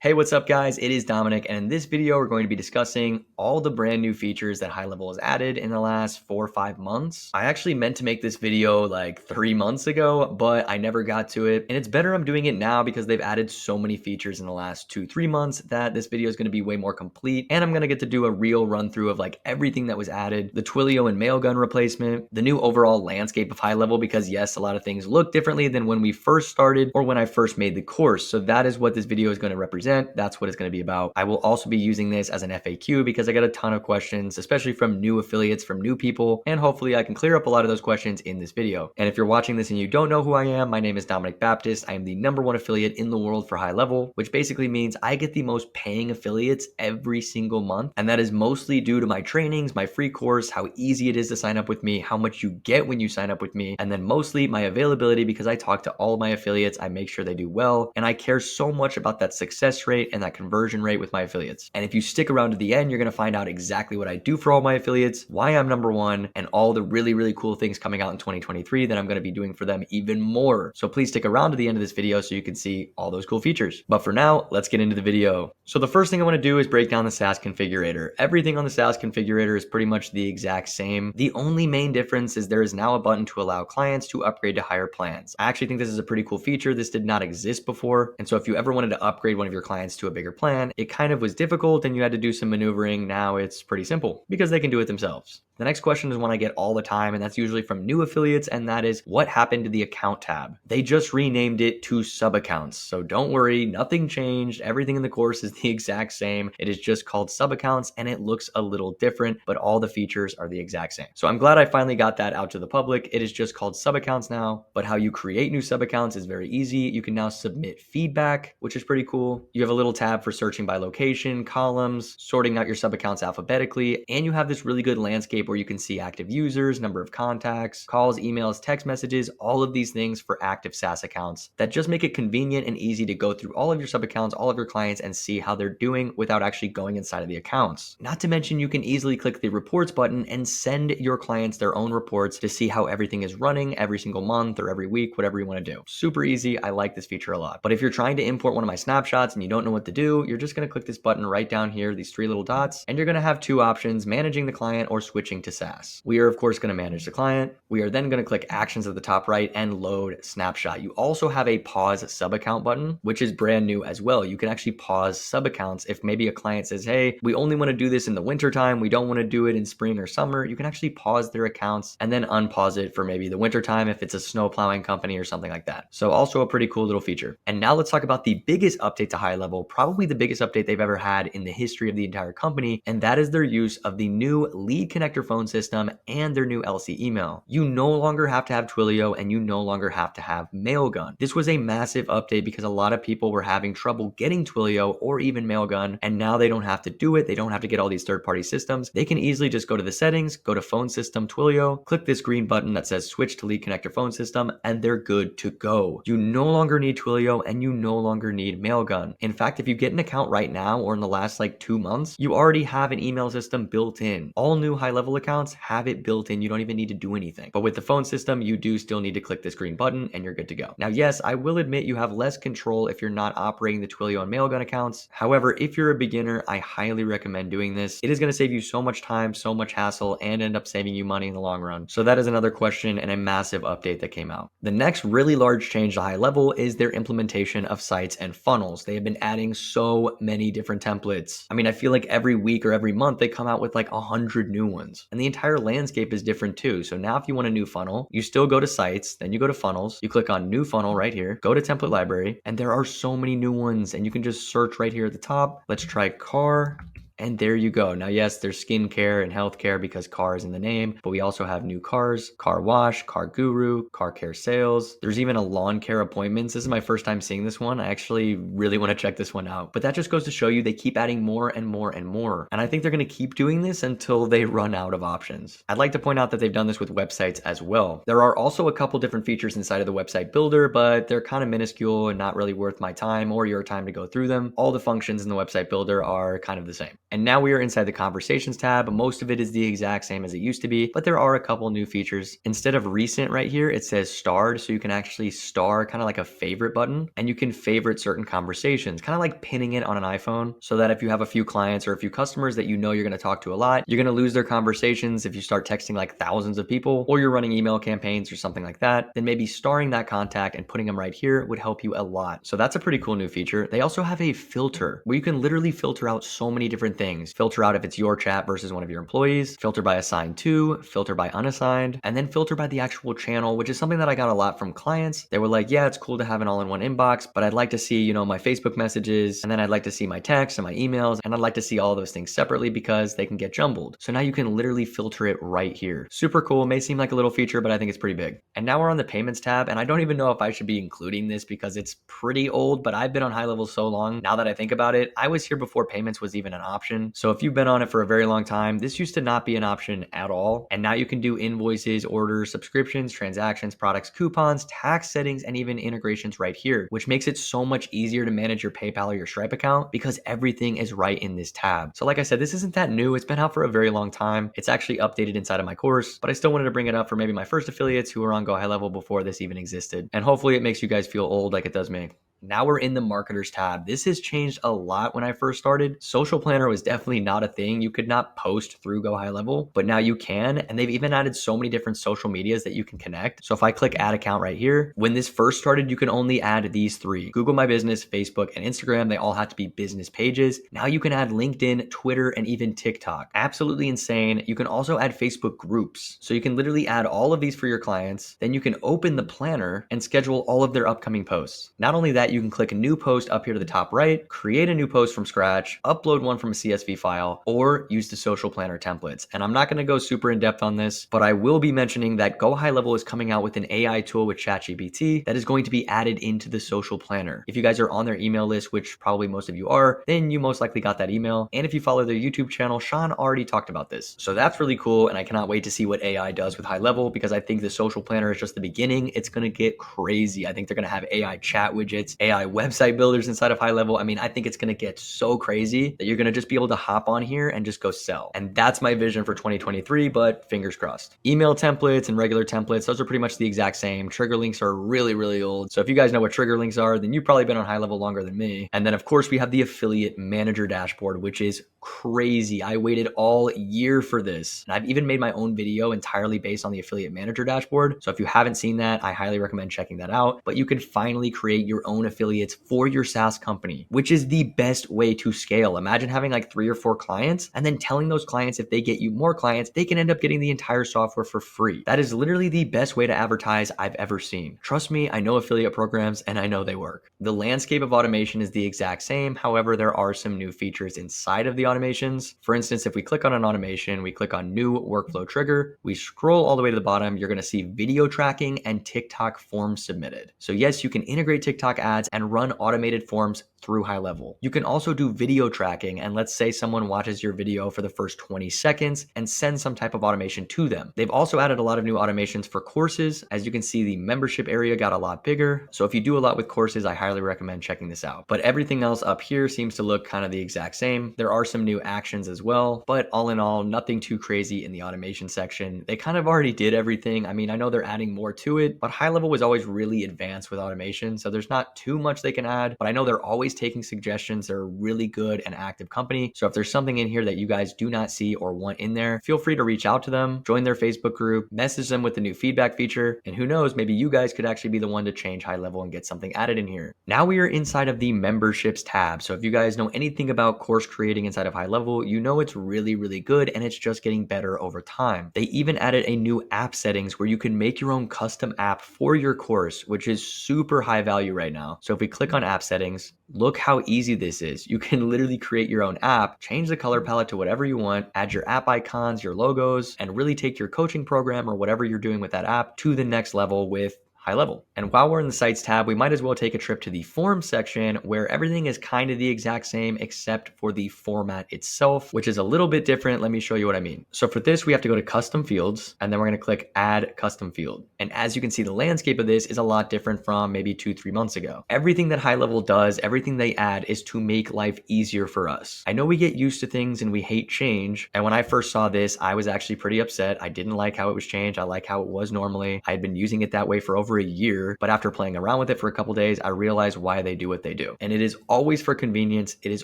Hey, what's up guys? It is Dominic, and in this video we're going to be discussing all the brand new features that High Level has added in the last 4 or 5 months. I actually meant to make this video like 3 months ago, but I never got to it. And it's better I'm doing it now because they've added so many features in the last 2-3 months that this video is going to be way more complete. And I'm going to get to do a real run through of like everything that was added, the Twilio and Mailgun replacement, the new overall landscape of High Level, because yes, a lot of things look differently than when we first started or when I first made the course. So that is what this video is going to represent. That's what it's going to be about. I will also be using this as an FAQ because I got a ton of questions, especially from new affiliates, from new people, and hopefully I can clear up a lot of those questions in this video. And if you're watching this and you don't know who I am, my name is Dominic Baptist. I am the #1 affiliate in the world for High Level, which basically means I get the most paying affiliates every single month. And that is mostly due to my trainings, my free course, how easy it is to sign up with me, how much you get when you sign up with me, and then mostly my availability because I talk to all of my affiliates. I make sure they do well, and I care so much about that success rate and that conversion rate with my affiliates. And if you stick around to the end, you're going to find out exactly what I do for all my affiliates, why I'm #1, and all the really cool things coming out in 2023 that I'm going to be doing for them even more. So please stick around to the end of this video so you can see all those cool features. But for now, let's get into the video. So the first thing I want to do is break down the SaaS configurator. Everything on the SaaS configurator is pretty much the exact same. The only main difference is there is now a button to allow clients to upgrade to higher plans. I actually think this is a pretty cool feature. This did not exist before. And so if you ever wanted to upgrade one of your clients to a bigger plan, it kind of was difficult and you had to do some maneuvering. Now it's pretty simple because they can do it themselves. The next question is one I get all the time, and that's usually from new affiliates, and that is, what happened to the account tab? They just renamed it to sub accounts. So don't worry, nothing changed. Everything in the course is the exact same. It is just called sub accounts and it looks a little different, but all the features are the exact same. So I'm glad I finally got that out to the public. It is just called sub accounts now, but how you create new sub accounts is very easy. You can now submit feedback, which is pretty cool. You have a little tab for searching by location, columns, sorting out your sub accounts alphabetically, and you have this really good landscape where you can see active users, number of contacts, calls, emails, text messages, all of these things for active SaaS accounts that just make it convenient and easy to go through all of your sub accounts, all of your clients, and see how they're doing without actually going inside of the accounts. Not to mention, you can easily click the reports button and send your clients their own reports to see how everything is running every single month or every week, whatever you want to do. Super easy. I like this feature a lot. But if you're trying to import one of my snapshots and you don't know what to do, you're just going to click this button right down here, these 3 little dots, and you're going to have 2 options: managing the client or switching to SaaS. We are of course going to manage the client. We are then going to click actions at the top right and load snapshot. You also have a pause sub account button, which is brand new as well. You can actually pause sub accounts if maybe a client says, hey, we only want to do this in the winter time, we don't want to do it in spring or summer. You can actually pause their accounts and then unpause it for maybe the winter time if it's a snow plowing company or something like that. So also a pretty cool little feature. And now let's talk about the biggest update to High Level, probably the biggest update they've ever had in the history of the entire company, and that is their use of the new lead connector phone system and their new LC email. You no longer have to have Twilio and you no longer have to have Mailgun. This was a massive update because a lot of people were having trouble getting Twilio or even Mailgun, and now they don't have to do it. They don't have to get all these third-party systems. They can easily just go to the settings, go to phone system Twilio, click this green button that says switch to lead connector phone system, and they're good to go. You no longer need Twilio and you no longer need Mailgun. In fact, if you get an account right now or in the last like 2 months, you already have an email system built in. All new High Level accounts have it built in. You don't even need to do anything. But with the phone system, you do still need to click this green button and you're good to go. Now, yes, I will admit you have less control if you're not operating the Twilio and Mailgun accounts. However, if you're a beginner, I highly recommend doing this. It is going to save you so much time, so much hassle, and end up saving you money in the long run. So that is another question and a massive update that came out. The next really large change to High Level is their implementation of sites and funnels. They have been adding so many different templates. I mean, I feel like every week or every month they come out with like 100 new ones. And the entire landscape is different too. So now if you want a new funnel, you still go to sites, then you go to funnels, you click on new funnel right here, go to template library, and there are so many new ones and you can just search right here at the top. Let's try car. And there you go. Now, yes, there's skincare and healthcare because car is in the name, but we also have new cars, car wash, car guru, car care sales. There's even a lawn care appointments. This is my first time seeing this one. I actually really want to check this one out, but that just goes to show you they keep adding more and more and more. And I think they're going to keep doing this until they run out of options. I'd like to point out that they've done this with websites as well. There are also a couple different features inside of the website builder, but they're kind of minuscule and not really worth my time or your time to go through them. All the functions in the website builder are kind of the same. And now we are inside the conversations tab. Most of it is the exact same as it used to be, but there are a couple new features. Instead of recent right here, it says starred. So you can actually star kind of like a favorite button, and you can favorite certain conversations, kind of like pinning it on an iPhone, so that if you have a few clients or a few customers that you know you're going to talk to a lot, you're going to lose their conversations if you start texting like thousands of people, or you're running email campaigns or something like that, then maybe starring that contact and putting them right here would help you a lot. So that's a pretty cool new feature. They also have a filter where you can literally filter out so many different things. Filter out if it's your chat versus one of your employees, filter by assigned to, filter by unassigned, and then filter by the actual channel, which is something that I got a lot from clients. They were like, yeah, it's cool to have an all-in-one inbox, but I'd like to see, my Facebook messages, and then I'd like to see my texts and my emails, and I'd like to see all those things separately because they can get jumbled. So now you can literally filter it right here. Super cool. May seem like a little feature, but I think it's pretty big. And now we're on the payments tab, and I don't even know if I should be including this because it's pretty old, but I've been on High Level so long. Now that I think about it, I was here before payments was even an option. So if you've been on it for a very long time, this used to not be an option at all. And now you can do invoices, orders, subscriptions, transactions, products, coupons, tax settings, and even integrations right here, which makes it so much easier to manage your PayPal or your Stripe account because everything is right in this tab. So like I said, this isn't that new. It's been out for a very long time. It's actually updated inside of my course, but I still wanted to bring it up for maybe my first affiliates who were on Go High Level before this even existed. And hopefully it makes you guys feel old like it does me. Now we're in the marketers tab. This has changed a lot when I first started. Social Planner was definitely not a thing. You could not post through Go High Level, but now you can. And they've even added so many different social medias that you can connect. So if I click add account right here, when this first started, you can only add these three: Google My Business, Facebook, and Instagram. They all have to be business pages. Now you can add LinkedIn, Twitter, and even TikTok. Absolutely insane. You can also add Facebook groups. So you can literally add all of these for your clients. Then you can open the planner and schedule all of their upcoming posts. Not only that, you can click a new post up here to the top right, create a new post from scratch, upload one from a CSV file, or use the social planner templates. And I'm not going to go super in depth on this, but I will be mentioning that Go High Level is coming out with an AI tool with ChatGPT that is going to be added into the social planner. If you guys are on their email list, which probably most of you are, then you most likely got that email. And if you follow their YouTube channel, Sean already talked about this. So that's really cool. And I cannot wait to see what AI does with High Level because I think the social planner is just the beginning. It's going to get crazy. I think they're going to have AI chat widgets, AI website builders inside of High Level. I mean, I think it's going to get so crazy that you're going to just be able to hop on here and just go sell. And that's my vision for 2023, but fingers crossed. Email templates and regular templates, those are pretty much the exact same. Trigger links are really, really old. So if you guys know what trigger links are, then you've probably been on High Level longer than me. And then of course we have the affiliate manager dashboard, which is crazy. I waited all year for this. And I've even made my own video entirely based on the affiliate manager dashboard. So if you haven't seen that, I highly recommend checking that out. But you can finally create your own affiliates for your SaaS company, which is the best way to scale. Imagine having like 3 or 4 clients and then telling those clients if they get you more clients, they can end up getting the entire software for free. That is literally the best way to advertise I've ever seen. Trust me, I know affiliate programs and I know they work. The landscape of automation is the exact same. However, there are some new features inside of the automations. For instance, if we click on an automation, we click on new workflow trigger, we scroll all the way to the bottom, you're going to see video tracking and TikTok forms submitted. So yes, you can integrate TikTok ads and run automated forms through High Level. You can also do video tracking, and let's say someone watches your video for the first 20 seconds and send some type of automation to them. They've also added a lot of new automations for courses. As you can see, the membership area got a lot bigger. So if you do a lot with courses, I highly recommend checking this out. But everything else up here seems to look kind of the exact same. There are some new actions as well, but all in all, nothing too crazy in the automation section. They kind of already did everything. I mean, I know they're adding more to it, but High Level was always really advanced with automation. So there's not too much they can add, but I know they're always taking suggestions. They're a really good and active company. So if there's something in here that you guys do not see or want in there, feel free to reach out to them, join their Facebook group, message them with the new feedback feature, and who knows, maybe you guys could actually be the one to change High Level and get something added in here. Now we are inside of the memberships tab. So if you guys know anything about course creating inside of High Level, you know it's really, really good and it's just getting better over time. They even added a new app settings where you can make your own custom app for your course, which is super high value right now. So if we click on app settings, look how easy this is. You can literally create your own app, change the color palette to whatever you want, add your app icons, your logos, and really take your coaching program or whatever you're doing with that app to the next level with high level. And while we're in the sites tab, we might as well take a trip to the forms section where everything is kind of the exact same except for the format itself, which is a little bit different. Let me show you what I mean. So for this, we have to go to custom fields, and then we're going to click add custom field. And as you can see, the landscape of this is a lot different from maybe 2-3 months ago. Everything that High Level does, everything they add is to make life easier for us. I know we get used to things and we hate change. And when I first saw this, I was actually pretty upset. I didn't like how it was changed. I like how it was normally. I had been using it that way for over a year, but after playing around with it for a couple days, I realized why they do what they do. And it is always for convenience. It is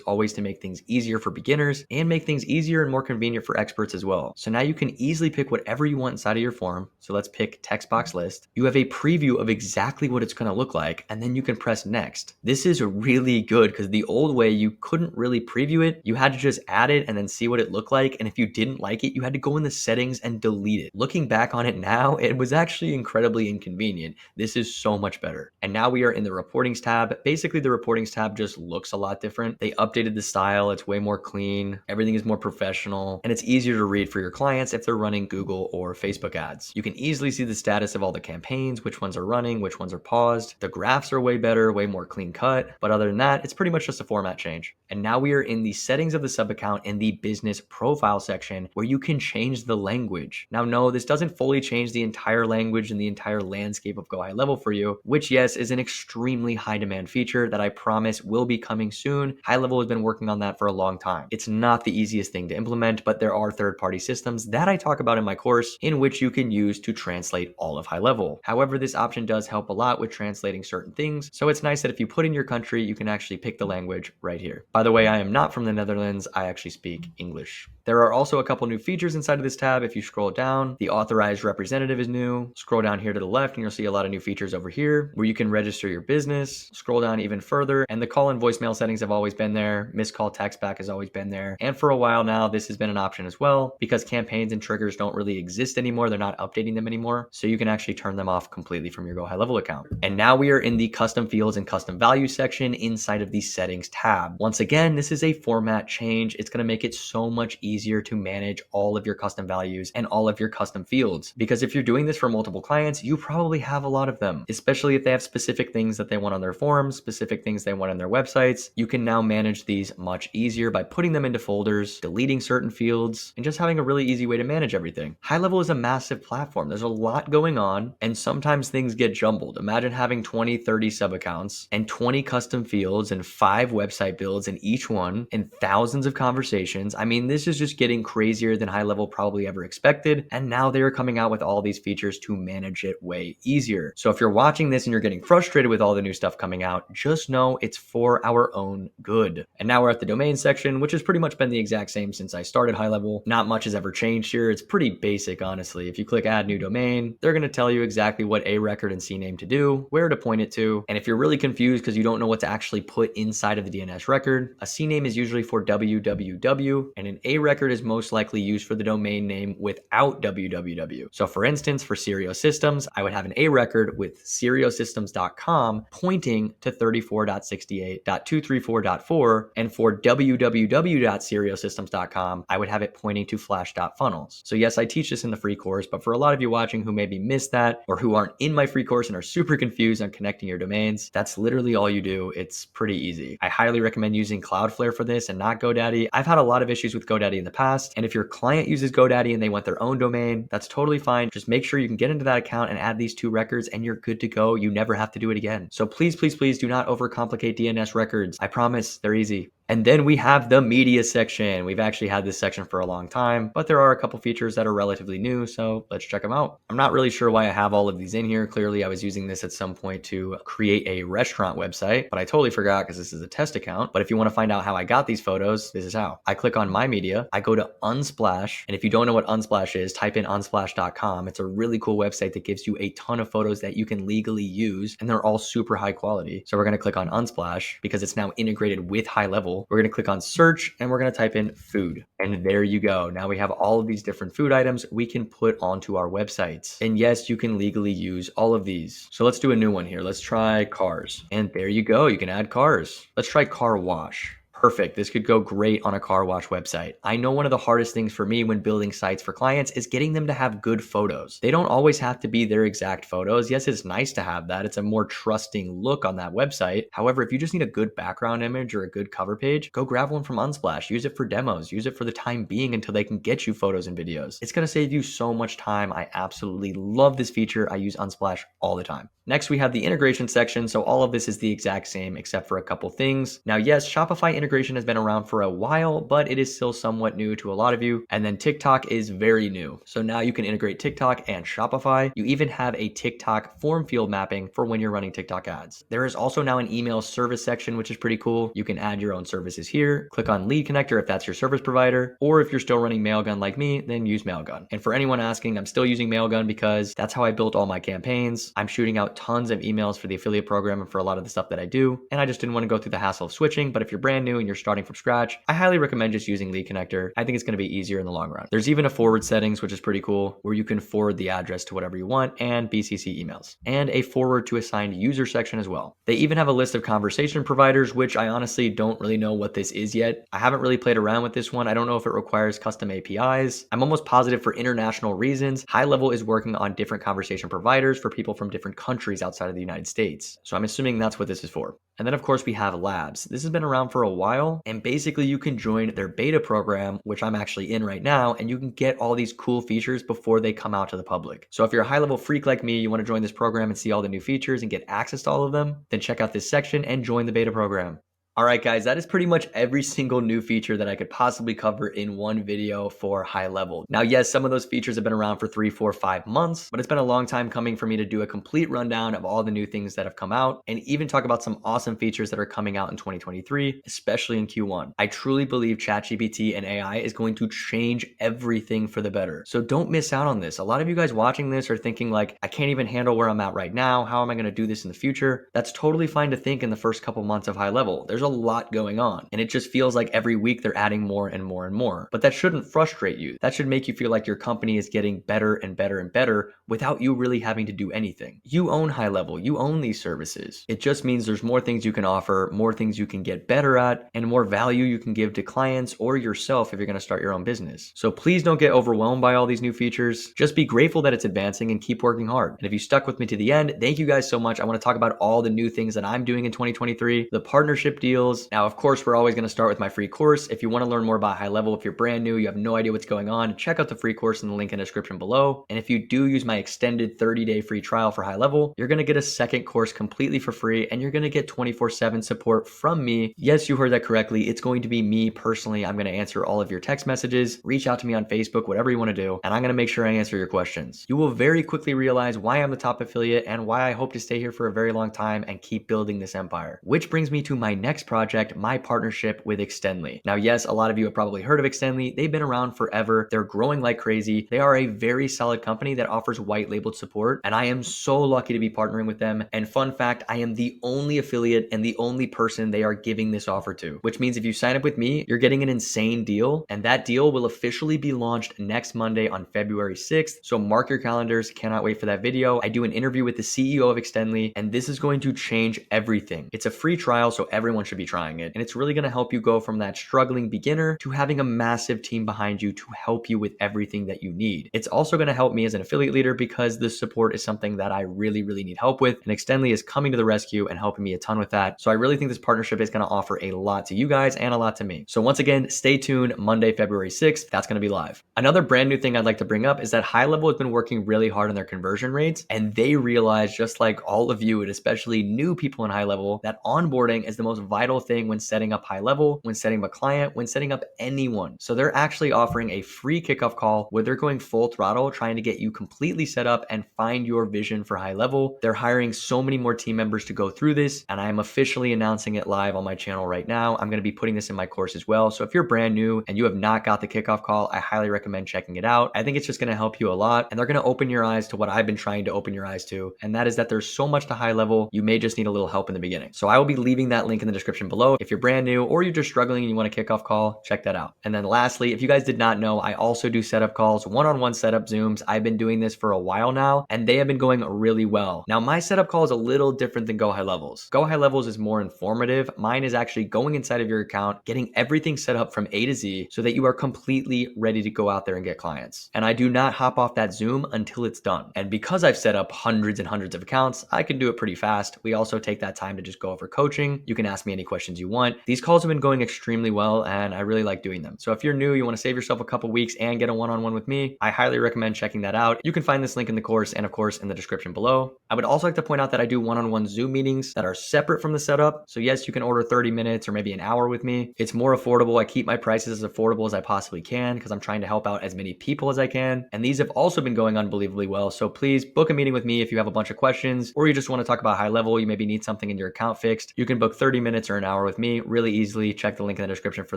always to make things easier for beginners and make things easier and more convenient for experts as well. So now you can easily pick whatever you want inside of your form. So let's pick text box list. You have a preview of exactly what it's going to look like, and then you can press next. This is really good because the old way you couldn't really preview it. You had to just add it and then see what it looked like. And if you didn't like it, you had to go in the settings and delete it. Looking back on it now, it was actually incredibly inconvenient. This is so much better. And now we are in the reportings tab. Basically, the reportings tab just looks a lot different. They updated the style. It's way more clean. Everything is more professional, and it's easier to read for your clients if they're running Google or Facebook ads. You can easily see the status of all the campaigns, which ones are running, which ones are paused. The graphs are way better, way more clean cut. But other than that, it's pretty much just a format change. And now we are in the settings of the sub account in the business profile section where you can change the language. Now, no, this doesn't fully change the entire language and the entire landscape of Go High Level for you, which yes, is an extremely high demand feature that I promise will be coming soon. High Level has been working on that for a long time. It's not the easiest thing to implement, but there are third-party systems that I talk about in my course in which you can use to translate all of High Level. However, this option does help a lot with translating certain things. So it's nice that if you put in your country, you can actually pick the language right here. By the way, I am not from the Netherlands. I actually speak English. There are also a couple new features inside of this tab. If you scroll down, the authorized representative is new. Scroll down here to the left and you'll see a lot of new features over here where you can register your business. Scroll down even further and the call and voicemail settings have always been there. Missed call text back has always been there. And for a while now, this has been an option as well because campaigns and triggers don't really exist anymore. They're not updating them anymore. So you can actually turn them off completely from your Go High Level account. And now we are in the custom fields and custom values section inside of the settings tab. Once again, this is a format change. It's going to make it so much easier to manage all of your custom values and all of your custom fields. Because if you're doing this for multiple clients, you probably have a lot of them, especially if they have specific things that they want on their forms, specific things they want on their websites. You can now manage these much easier by putting them into folders, deleting certain fields, and just having a really easy way to manage everything. High Level is a massive platform. There's a lot going on, and sometimes things get jumbled. Imagine having 20, 30 sub accounts and 20 custom fields and 5 website builds in each one and thousands of conversations. I mean, this is just getting crazier than High Level probably ever expected. And now they are coming out with all these features to manage it way easier. So if you're watching this and you're getting frustrated with all the new stuff coming out, just know it's for our own good. And now we're at the domain section, which has pretty much been the exact same since I started High Level. Not much has ever changed here. It's pretty basic, honestly. If you click add new domain, they're going to tell you exactly what A record and CNAME to do, where to point it to. And if you're really confused because you don't know what to actually put inside of the DNS record, a CNAME is usually for www, and an A record is most likely used for the domain name without www. So for instance, for Serial Systems, I would have an A record with serialsystems.com pointing to 34.68.234.4, and for www.serialsystems.com, I would have it pointing to flash.funnels. So yes, I teach this in the free course, but for a lot of you watching who maybe missed that or who aren't in my free course and are super confused on connecting your domains, that's literally all you do. It's pretty easy. I highly recommend using Cloudflare for this and not GoDaddy. I've had a lot of issues with GoDaddy in the past, and if your client uses GoDaddy and they want their own domain, that's totally fine. Just make sure you can get into that account and add these 2 records and you're good to go. You never have to do it again. So please, please, please do not overcomplicate DNS records. I promise they're easy. And then we have the media section. We've actually had this section for a long time, but there are a couple features that are relatively new, so let's check them out. I'm not really sure why I have all of these in here. Clearly, I was using this at some point to create a restaurant website, but I totally forgot because this is a test account. But if you want to find out how I got these photos, this is how. I click on My Media, I go to Unsplash, and if you don't know what Unsplash is, type in unsplash.com. It's a really cool website that gives you a ton of photos that you can legally use, and they're all super high quality. So we're going to click on Unsplash because it's now integrated with High Level. We're going to click on search and we're going to type in food. And there you go. Now we have all of these different food items we can put onto our websites. And yes, you can legally use all of these. So let's do a new one here. Let's try cars. And there you go. You can add cars. Let's try car wash. Perfect. This could go great on a car wash website. I know one of the hardest things for me when building sites for clients is getting them to have good photos. They don't always have to be their exact photos. Yes, it's nice to have that. It's a more trusting look on that website. However, if you just need a good background image or a good cover page, go grab one from Unsplash. Use it for demos. Use it for the time being until they can get you photos and videos. It's going to save you so much time. I absolutely love this feature. I use Unsplash all the time. Next, we have the integration section. So all of this is the exact same except for a couple things. Now, yes, Shopify integration has been around for a while, but it is still somewhat new to a lot of you. And then TikTok is very new. So now you can integrate TikTok and Shopify. You even have a TikTok form field mapping for when you're running TikTok ads. There is also now an email service section, which is pretty cool. You can add your own services here. Click on lead connector if that's your service provider, or if you're still running Mailgun like me, then use Mailgun. And for anyone asking, I'm still using Mailgun because that's how I built all my campaigns. I'm shooting out tons of emails for the affiliate program and for a lot of the stuff that I do. And I just didn't want to go through the hassle of switching. But if you're brand new and you're starting from scratch, I highly recommend just using lead connector. I think it's going to be easier in the long run. There's even a forward settings, which is pretty cool, where you can forward the address to whatever you want and BCC emails, and a forward to assigned user section as well. They even have a list of conversation providers, which I honestly don't really know what this is yet. I haven't really played around with this one. I don't know if it requires custom APIs. I'm almost positive for international reasons, High Level is working on different conversation providers for people from different countries outside of the United States. So I'm assuming that's what this is for. And then of course we have Labs. This has been around for a while, and basically you can join their beta program, which I'm actually in right now, and you can get all these cool features before they come out to the public. So if you're a high level freak like me, you want to join this program and see all the new features and get access to all of them, then check out this section and join the beta program. All right, guys, that is pretty much every single new feature that I could possibly cover in one video for High Level. Now, yes, some of those features have been around for 3, 4, 5 months, but it's been a long time coming for me to do a complete rundown of all the new things that have come out and even talk about some awesome features that are coming out in 2023, especially in Q1. I truly believe ChatGPT and AI is going to change everything for the better. So don't miss out on this. A lot of you guys watching this are thinking like, I can't even handle where I'm at right now. How am I going to do this in the future? That's totally fine to think in the first couple months of High Level. There's a lot going on, and it just feels like every week they're adding more and more and more. But that shouldn't frustrate you. That should make you feel like your company is getting better and better and better without you really having to do anything. You own High Level, you own these services. It just means there's more things you can offer, more things you can get better at, and more value you can give to clients or yourself if you're going to start your own business. So please don't get overwhelmed by all these new features. Just be grateful that it's advancing and keep working hard. And if you stuck with me to the end, thank you guys so much. I want to talk about all the new things that I'm doing in 2023, the partnership deals. Now, of course, we're always going to start with my free course. If you want to learn more about High Level, if you're brand new, you have no idea what's going on, check out the free course in the link in the description below. And if you do use my extended 30-day free trial for High Level, you're going to get a second course completely for free, and you're going to get 24/7 support from me. Yes, you heard that correctly. It's going to be me personally. I'm going to answer all of your text messages, reach out to me on Facebook, whatever you want to do, and I'm going to make sure I answer your questions. You will very quickly realize why I'm the top affiliate and why I hope to stay here for a very long time and keep building this empire. Which brings me to my next project, my partnership with Extendly. Now, yes, a lot of you have probably heard of Extendly. They've been around forever. They're growing like crazy. They are a very solid company that offers white labeled support, and I am so lucky to be partnering with them. And fun fact, I am the only affiliate and the only person they are giving this offer to, which means if you sign up with me, you're getting an insane deal, and that deal will officially be launched next Monday on February 6th. So mark your calendars. Cannot wait for that video. I do an interview with the CEO of Extendly, and this is going to change everything. It's a free trial, so everyone should be trying it, and it's really going to help you go from that struggling beginner to having a massive team behind you to help you with everything that you need. It's also going to help me as an affiliate leader because the support is something that I really need help with, and Extendly is coming to the rescue and helping me a ton with that. So I really think this partnership is going to offer a lot to you guys and a lot to me. So once again, stay tuned. Monday, February 6th, that's going to be live. Another brand new thing I'd like to bring up is that High Level has been working really hard on their conversion rates, and they realize, just like all of you, and especially new people in High Level, that onboarding is the most vital thing when setting up High Level, when setting up a client, when setting up anyone. So they're actually offering a free kickoff call where they're going full throttle, trying to get you completely set up and find your vision for High Level. They're hiring so many more team members to go through this, and I am officially announcing it live on my channel right now. I'm going to be putting this in my course as well. So if you're brand new and you have not got the kickoff call, I highly recommend checking it out. I think it's just going to help you a lot, and they're going to open your eyes to what I've been trying to open your eyes to, and that is that there's so much to High Level. You may just need a little help in the beginning. So I will be leaving that link in the description description below. If you're brand new or you're just struggling and you want a kickoff call, check that out. And then lastly, if you guys did not know, I also do setup calls, one-on-one setup Zooms. I've been doing this for a while now, and they have been going really well. Now, my setup call is a little different than Go High Levels. Go High Levels is more informative. Mine is actually going inside of your account, getting everything set up from A to Z so that you are completely ready to go out there and get clients. And I do not hop off that Zoom until it's done. And because I've set up hundreds and hundreds of accounts, I can do it pretty fast. We also take that time to just go over coaching. You can ask me any questions you want. These calls have been going extremely well, and I really like doing them. So if you're new, you want to save yourself a couple weeks and get a one-on-one with me, I highly recommend checking that out. You can find this link in the course and of course in the description below. I would also like to point out that I do one-on-one Zoom meetings that are separate from the setup. So yes, you can order 30 minutes or maybe an hour with me. It's more affordable. I keep my prices as affordable as I possibly can because I'm trying to help out as many people as I can. And these have also been going unbelievably well. So please book a meeting with me if you have a bunch of questions or you just want to talk about high level, you maybe need something in your account fixed. You can book 30 minutes or an hour with me really easily. Check the link in the description for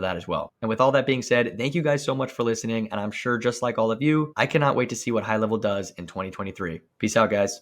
that as well. And with all that being said, thank you guys so much for listening. And I'm sure just like all of you, I cannot wait to see what high level does in 2023. Peace out, guys.